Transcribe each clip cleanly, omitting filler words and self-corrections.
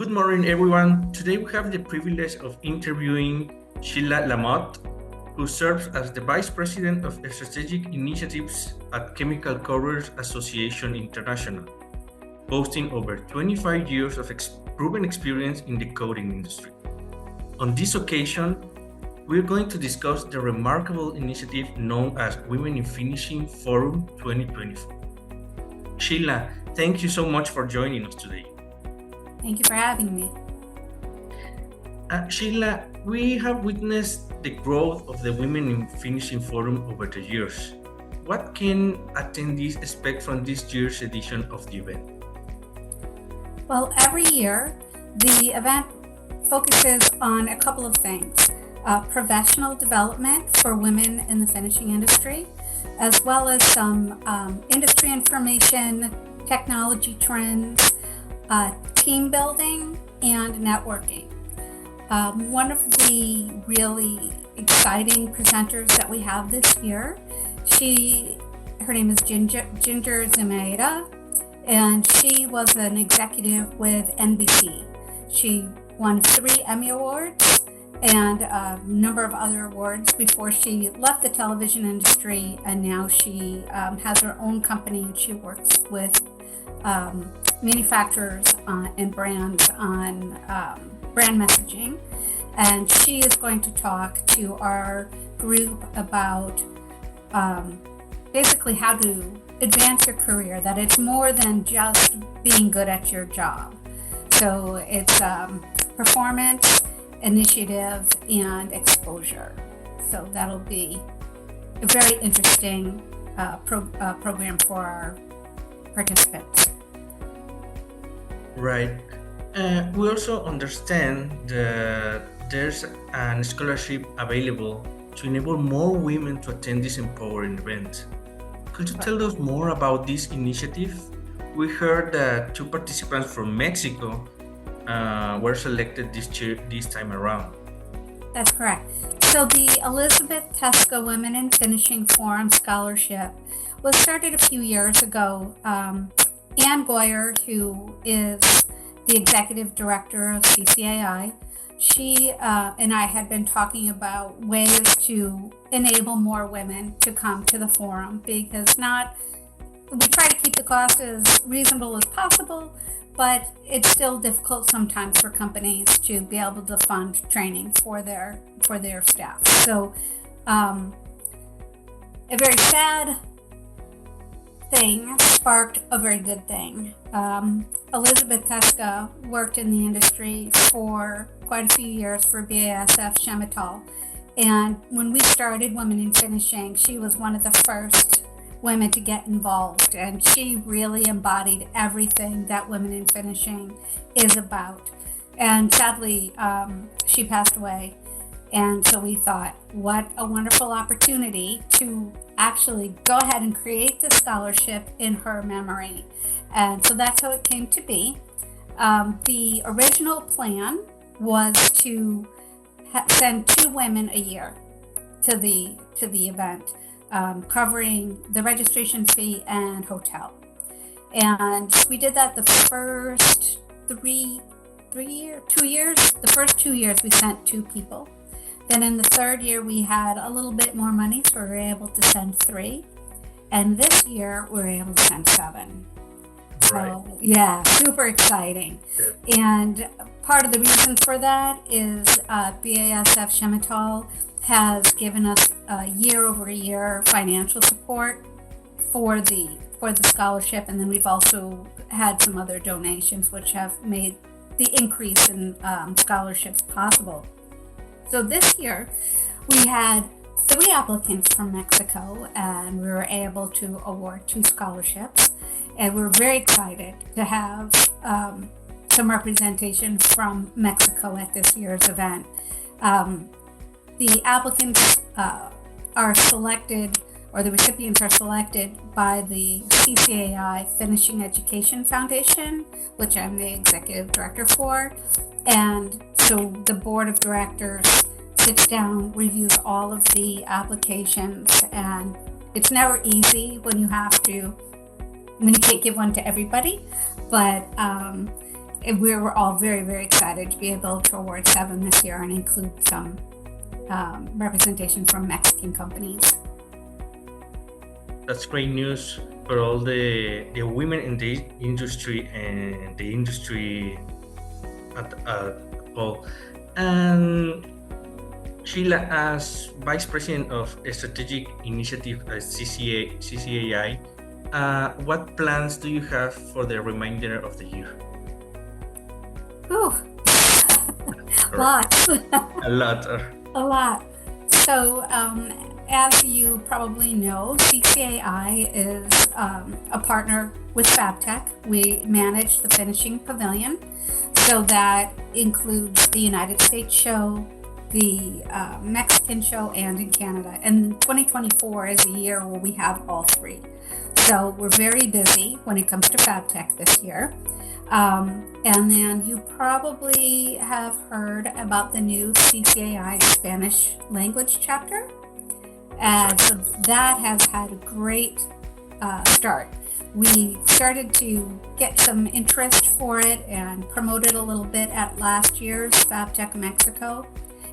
Good morning, everyone. Today we have the privilege of interviewing Sheila LaMothe, who serves as the Vice President of Strategic Initiatives at Chemical Couriers Association International, boasting over 25 years of proven experience in the coating industry. On this occasion, we're going to discuss the remarkable initiative known as Women in Finishing Forum 2024. Sheila, thank you so much for joining us today. Thank you for having me. Sheila, we have witnessed the growth of the Women in Finishing Forum over the years. What can attendees expect from this year's edition of the event? Well, every year, the event focuses on a couple of things. Professional development for women in the finishing industry, as well as some industry information, technology trends, team building, and networking. One of the really exciting presenters that we have this year, her name is Ginger Zumaida, and she was an executive with NBC. She won 3 Emmy Awards and a number of other awards before she left the television industry, and now she has her own company and she works with manufacturers and brands on brand messaging. And she is going to talk to our group about basically how to advance your career, that it's more than just being good at your job. So it's performance, initiative, and exposure. So that'll be a very interesting program for our participants. Right. We also understand that there's a scholarship available to enable more women to attend this empowering event. Could you tell us more about this initiative? We heard that 2 participants from Mexico were selected this time around. That's correct. So the Elizabeth Tesco Women in Finishing Forum Scholarship was started a few years ago. Ann Goyer, who is the executive director of CCAI, she and I had been talking about ways to enable more women to come to the forum, because we try to keep the cost as reasonable as possible, but it's still difficult sometimes for companies to be able to fund training for their staff. So a very sad thing sparked a very good thing. Elizabeth Tesco worked in the industry for quite a few years for BASF Chemetall, and when we started Women in Finishing, she was one of the first women to get involved, and she really embodied everything that Women in Finishing is about. And sadly, she passed away. And so we thought, what a wonderful opportunity to actually go ahead and create this scholarship in her memory. And so that's how it came to be. The original plan was to send 2 women a year to the event, covering the registration fee and hotel. And we did that the first 2 years. The first 2 years we sent 2 people. Then in the 3rd year, we had a little bit more money, so we were able to send 3. And this year, we were able to send 7. Right. So, yeah, super exciting. And part of the reason for that is BASF Chemetall has given us year-over-year financial support for the scholarship. And then we've also had some other donations, which have made the increase in scholarships possible. So this year, we had 3 applicants from Mexico, and we were able to award 2 scholarships. And we're very excited to have some representation from Mexico at this year's event. The applicants are selected, or the recipients are selected by the CCAI Finishing Education Foundation, which I'm the executive director for. And so the board of directors sits down, reviews all of the applications, and it's never easy when you can't give one to everybody, but we were all very, very excited to be able to award 7 this year and include some representation from Mexican companies. That's great news for all the women in the industry and the industry at all. And Sheila, as Vice President of Strategic Initiative at CCAI, what plans do you have for the remainder of the year? Ooh, lots. A lot. A lot. So, as you probably know, CCAI is a partner with FabTech. We manage the finishing pavilion, so that includes the United States show, the Mexican show, and in Canada. And 2024 is a year where we have all 3. So we're very busy when it comes to FabTech this year. And then you probably have heard about the new CCAI Spanish language chapter. And so that has had a great start. We started to get some interest for it and promote it a little bit at last year's FabTech Mexico.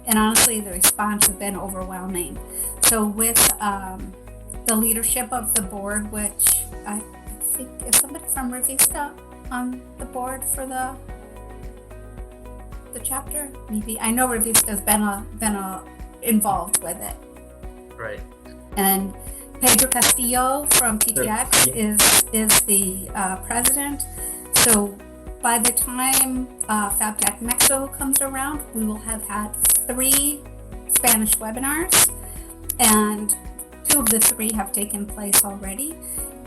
And honestly, the response has been overwhelming. So with the leadership of the board, which I think is somebody from Revista on the board for the chapter, maybe. I know Revista's been involved with it. Right. And Pedro Castillo from PTX is the president. So by the time FabTech Mexico comes around, we will have had 3 Spanish webinars, and 2 of the 3 have taken place already,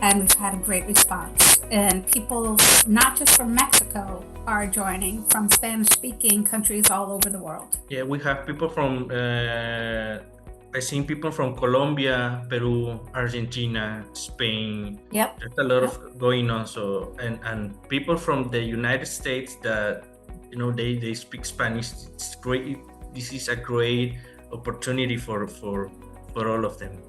and we've had a great response. And people, not just from Mexico, are joining, from Spanish-speaking countries all over the world. Yeah, we have people from, I've seen people from Colombia, Peru, Argentina, Spain. Yep. There's a lot of going on. So, and people from the United States that, they speak Spanish. It's great. This is a great opportunity for all of them.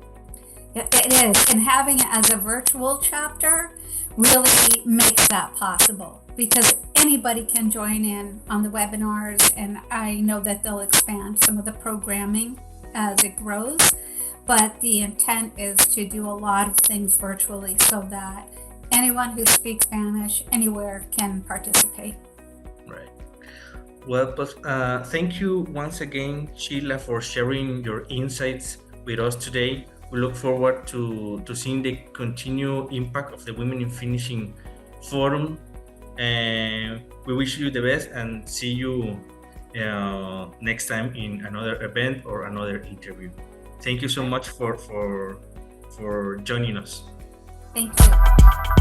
It is, and having it as a virtual chapter really makes that possible, because anybody can join in on the webinars, and I know that they'll expand some of the programming as it grows, but the intent is to do a lot of things virtually so that anyone who speaks Spanish anywhere can participate. Right. Well, thank you once again, Sheila, for sharing your insights with us today. We look forward to seeing the continued impact of the Women in Finishing Forum, and we wish you the best and see you next time in another event or another interview. Thank you so much for joining us. Thank you.